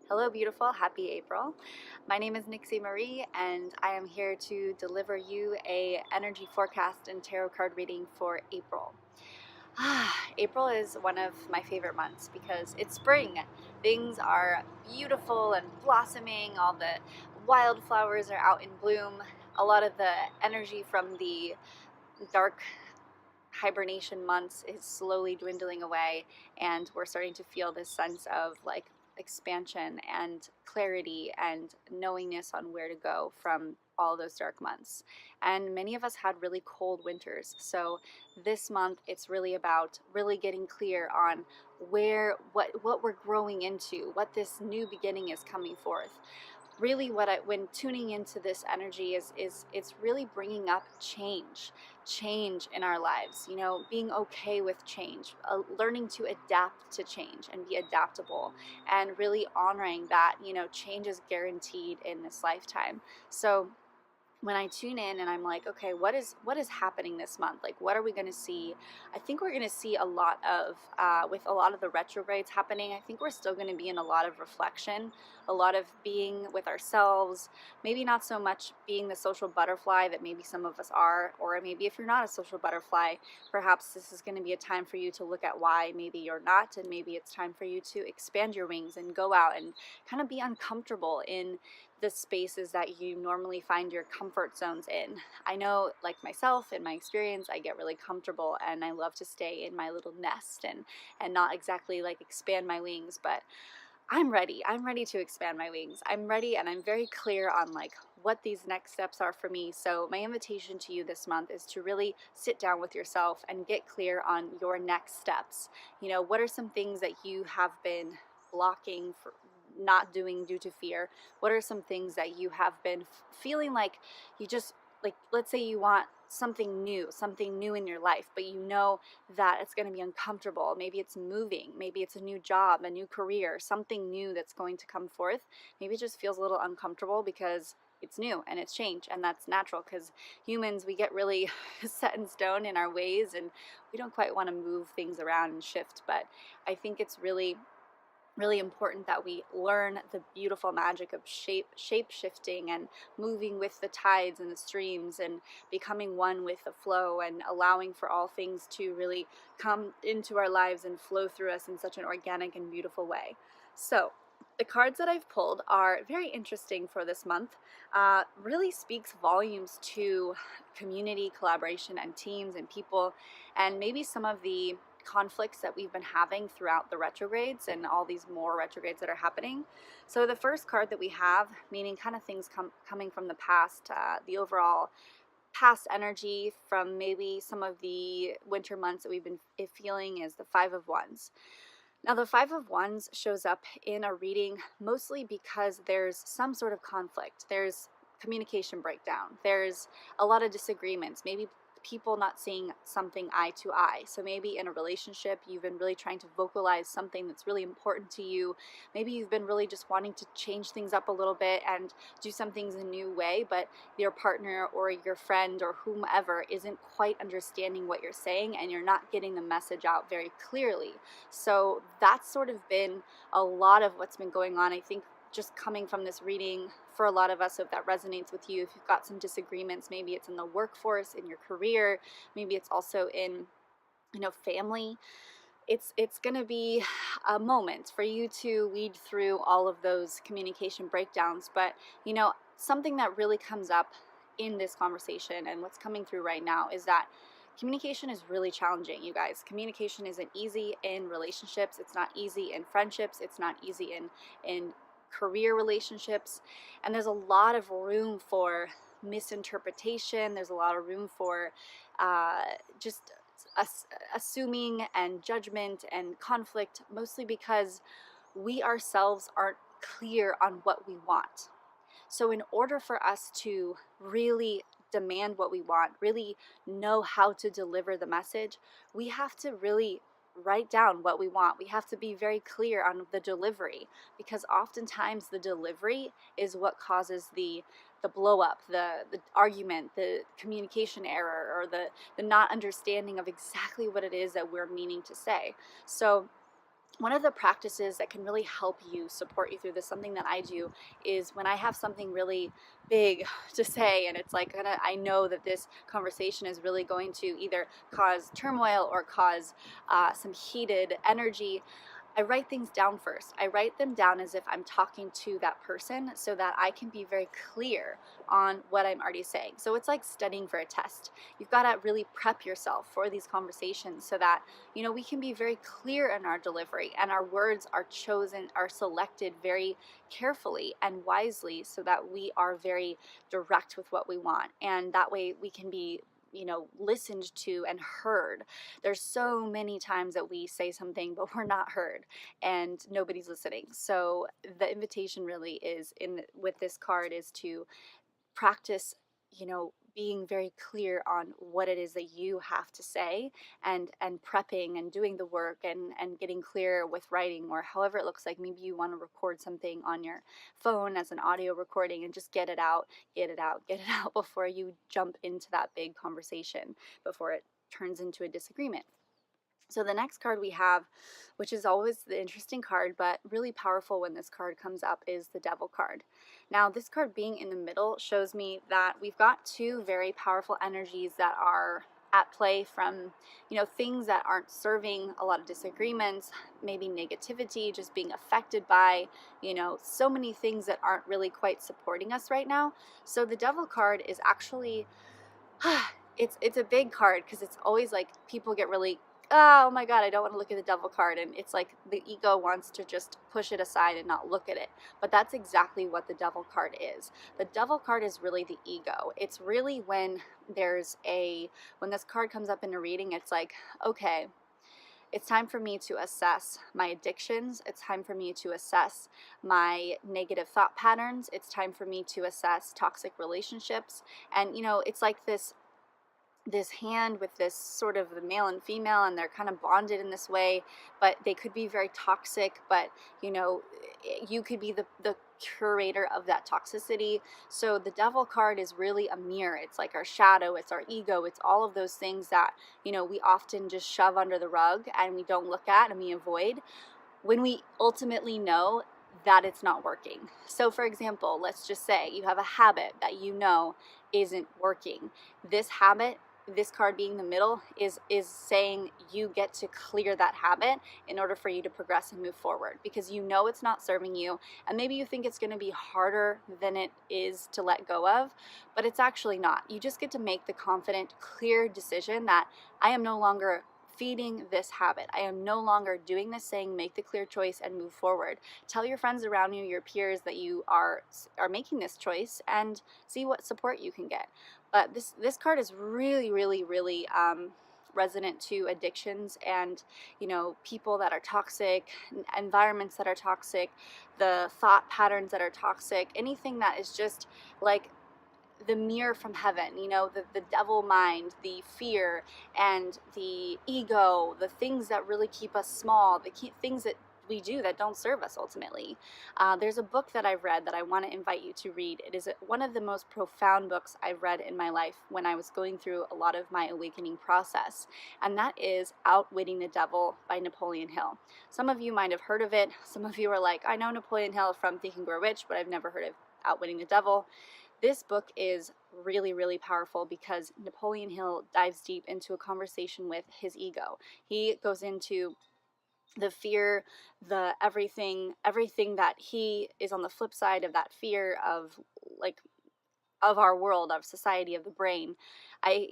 Hello, beautiful. Happy April. My name is Nixie Marie, and I am here to deliver you a energy forecast and tarot card reading for April. April is one of my favorite months because it's spring. Things are beautiful and blossoming. All the wildflowers are out in bloom. A lot of the energy from the dark hibernation months is slowly dwindling away, and we're starting to feel this sense of like expansion and clarity and knowingness on where to go from all those dark months. And many of us had really cold winters, so this month it's really about really getting clear on what we're growing into, what this new beginning is coming forth. Really, when tuning into this energy is it's really bringing up change in our lives, being okay with change, learning to adapt to change and be adaptable, and really honoring that change is guaranteed in this lifetime. So when I tune in and I'm like, okay, what is happening this month? Like, what are we going to see? I think we're going to see a lot of, with a lot of the retrogrades happening, I think we're still going to be in a lot of reflection, a lot of being with ourselves, maybe not so much being the social butterfly that maybe some of us are, or maybe if you're not a social butterfly, perhaps this is going to be a time for you to look at why maybe you're not, and maybe it's time for you to expand your wings and go out and kind of be uncomfortable in the spaces that you normally find your comfort zones in. I know, like myself, in my experience, I get really comfortable and I love to stay in my little nest and not exactly like expand my wings, but I'm ready. I'm ready to expand my wings. I'm ready, and I'm very clear on like what these next steps are for me. So my invitation to you this month is to really sit down with yourself and get clear on your next steps. What are some things that you have been blocking for not doing due to fear? What are some things that you have been feeling like you just, like, let's say you want something new in your life, but you know that it's going to be uncomfortable. Maybe it's moving, maybe it's a new job, a new career, something new that's going to come forth. Maybe it just feels a little uncomfortable because it's new and it's change, and that's natural because humans, we get really set in stone in our ways, and we don't quite want to move things around and shift. But I think it's really important that we learn the beautiful magic of shape shifting and moving with the tides and the streams and becoming one with the flow and allowing for all things to really come into our lives and flow through us in such an organic and beautiful way. So the cards that I've pulled are very interesting for this month. Really speaks volumes to community collaboration and teams and people, and maybe some of the conflicts that we've been having throughout the retrogrades and all these more retrogrades that are happening. So the first card that we have, meaning kind of things coming from the past, the overall past energy from maybe some of the winter months that we've been feeling, is the Five of Wands. Now, the Five of Wands shows up in a reading mostly because there's some sort of conflict. There's communication breakdown. There's a lot of disagreements. Maybe people not seeing something eye to eye. So maybe in a relationship, you've been really trying to vocalize something that's really important to you. Maybe you've been really just wanting to change things up a little bit and do some things a new way, but your partner or your friend or whomever isn't quite understanding what you're saying, and you're not getting the message out very clearly. So that's sort of been a lot of what's been going on. I think just coming from this reading, for a lot of us, so if that resonates with you, if you've got some disagreements, maybe it's in the workforce, in your career, maybe it's also in family, it's going to be a moment for you to weed through all of those communication breakdowns. But something that really comes up in this conversation and what's coming through right now is that communication is really challenging, you guys. Communication isn't easy in relationships. It's not easy in friendships. It's not easy in career relationships. And there's a lot of room for misinterpretation. There's a lot of room for just assuming and judgment and conflict, mostly because we ourselves aren't clear on what we want. So in order for us to really demand what we want, really know how to deliver the message, we have to really write down what we want. We have to be very clear on the delivery, because oftentimes the delivery is what causes the blow up, the argument, the communication error, or the not understanding of exactly what it is that we're meaning to say. So one of the practices that can really help you, support you through this, something that I do, is when I have something really big to say and it's like I know that this conversation is really going to either cause turmoil or cause some heated energy. I write things down first. I write them down as if I'm talking to that person so that I can be very clear on what I'm already saying. So it's like studying for a test. You've got to really prep yourself for these conversations so that, we can be very clear in our delivery and our words are chosen, are selected very carefully and wisely so that we are very direct with what we want. And that way we can be listened to and heard. There's so many times that we say something but we're not heard and nobody's listening. So the invitation really is with this card is to practice, being very clear on what it is that you have to say, and prepping and doing the work and getting clear with writing, or however it looks like. Maybe you want to record something on your phone as an audio recording and just get it out, get it out, get it out before you jump into that big conversation, before it turns into a disagreement. So the next card we have, which is always the interesting card, but really powerful when this card comes up, is the Devil card. Now, this card being in the middle shows me that we've got two very powerful energies that are at play from, things that aren't serving, a lot of disagreements, maybe negativity, just being affected by, so many things that aren't really quite supporting us right now. So the Devil card is actually it's a big card because it's always like people get really, oh my god, I don't want to look at the Devil card, and it's like the ego wants to just push it aside and not look at it. But that's exactly what the Devil card is. The Devil card is really the ego. It's really when when this card comes up in a reading, it's like, okay, it's time for me to assess my addictions. It's time for me to assess my negative thought patterns. It's time for me to assess toxic relationships. And it's like this hand with this sort of the male and female, and they're kind of bonded in this way, but they could be very toxic. But you could be the curator of that toxicity. So the Devil card is really a mirror. It's like our shadow, it's our ego, it's all of those things that we often just shove under the rug and we don't look at and we avoid, when we ultimately know that it's not working. So for example, let's just say you have a habit that isn't working. This habit, this card being the middle, is saying you get to clear that habit in order for you to progress and move forward, because it's not serving you, and maybe you think it's going to be harder than it is to let go of, but it's actually not. You just get to make the confident, clear decision that I am no longer feeding this habit. I am no longer doing this, saying make the clear choice and move forward. Tell your friends around you, your peers, that you are making this choice, and see what support you can get. But this card is really, really, really resonant to addictions and people that are toxic, environments that are toxic, the thought patterns that are toxic, anything that is just like the mirror from heaven, the devil mind, the fear and the ego, the things that really keep us small, things that we do that don't serve us ultimately. There's a book that I've read that I want to invite you to read. It is one of the most profound books I've read in my life when I was going through a lot of my awakening process, and that is Outwitting the Devil by Napoleon Hill. Some of you might have heard of it. Some of you are like, I know Napoleon Hill from Think and Grow Rich, but I've never heard of Outwitting the Devil. This book is really, really powerful because Napoleon Hill dives deep into a conversation with his ego. He goes into the fear, the everything that he is on the flip side of that fear of our world, of society, of the brain. I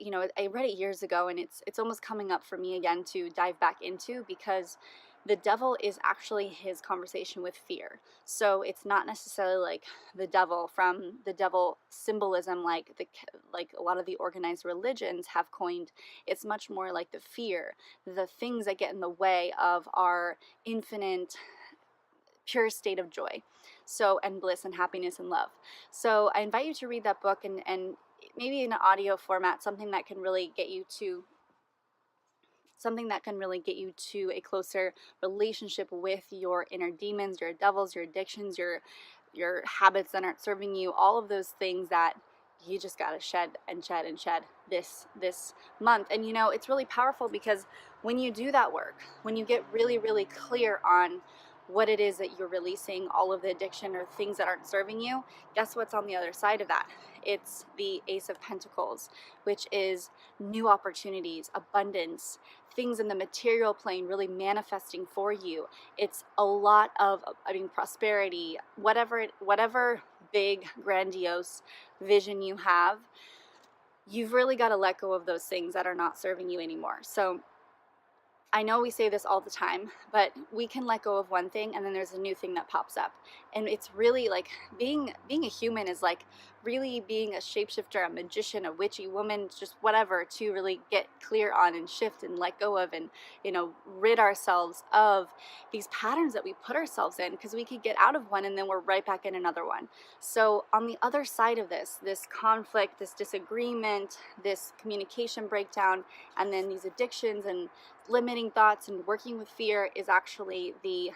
read it years ago, and it's almost coming up for me again to dive back into, because the devil is actually his conversation with fear. So it's not necessarily like the devil from the devil symbolism like a lot of the organized religions have coined. It's much more like the fear, the things that get in the way of our infinite pure state of joy, and bliss and happiness and love. So I invite you to read that book, and maybe in an audio format, something that can really get you to a closer relationship with your inner demons, your devils, your addictions, your habits that aren't serving you, all of those things that you just gotta shed and shed and shed this month. And it's really powerful because when you do that work, when you get really, really clear on what it is that you're releasing, all of the addiction or things that aren't serving you, guess what's on the other side of that? It's the Ace of Pentacles, which is new opportunities, abundance, things in the material plane really manifesting for you. It's a lot of, prosperity, whatever big, grandiose vision you have, you've really got to let go of those things that are not serving you anymore. So I know we say this all the time, but we can let go of one thing and then there's a new thing that pops up. And it's really like being a human is like really being a shapeshifter, a magician, a witchy woman, just whatever, to really get clear on and shift and let go of and, rid ourselves of these patterns that we put ourselves in, because we could get out of one and then we're right back in another one. So on the other side of this conflict, this disagreement, this communication breakdown, and then these addictions and limiting thoughts and working with fear is actually the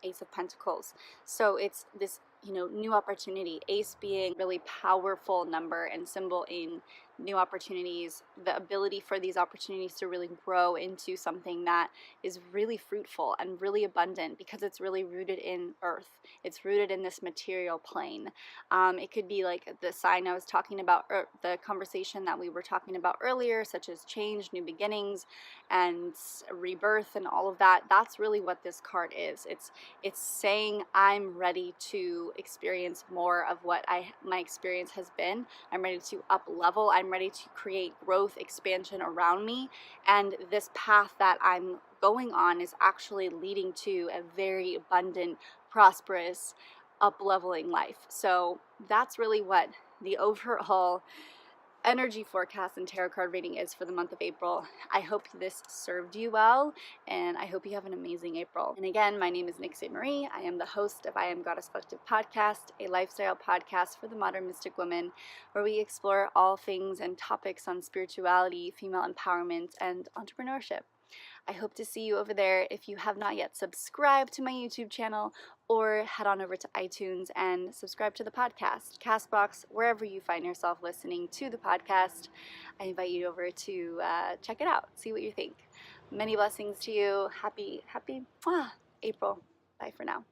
Ace of Pentacles. So it's this, new opportunity. Ace being really powerful number and symbol in new opportunities, the ability for these opportunities to really grow into something that is really fruitful and really abundant because it's really rooted in earth. It's rooted in this material plane. It could be like the sign I was talking about, or the conversation that we were talking about earlier, such as change, new beginnings, and rebirth and all of that. That's really what this card is. It's saying I'm ready to experience more of what my experience has been. I'm ready to up level. I'm ready to create growth, expansion around me. And this path that I'm going on is actually leading to a very abundant, prosperous, up leveling life. So that's really what the overall energy forecast and tarot card reading is for the month of April. I hope this served you well, and I hope you have an amazing April. And again, my name is Nixie Marie. I am the host of I Am Goddess Collective podcast, a lifestyle podcast for the modern mystic woman, where we explore all things and topics on spirituality, female empowerment, and entrepreneurship. I hope to see you over there. If you have not yet subscribed to my YouTube channel, or head on over to iTunes and subscribe to the podcast, Castbox, wherever you find yourself listening to the podcast. I invite you over to check it out, see what you think. Many blessings to you. Happy April. Bye for now.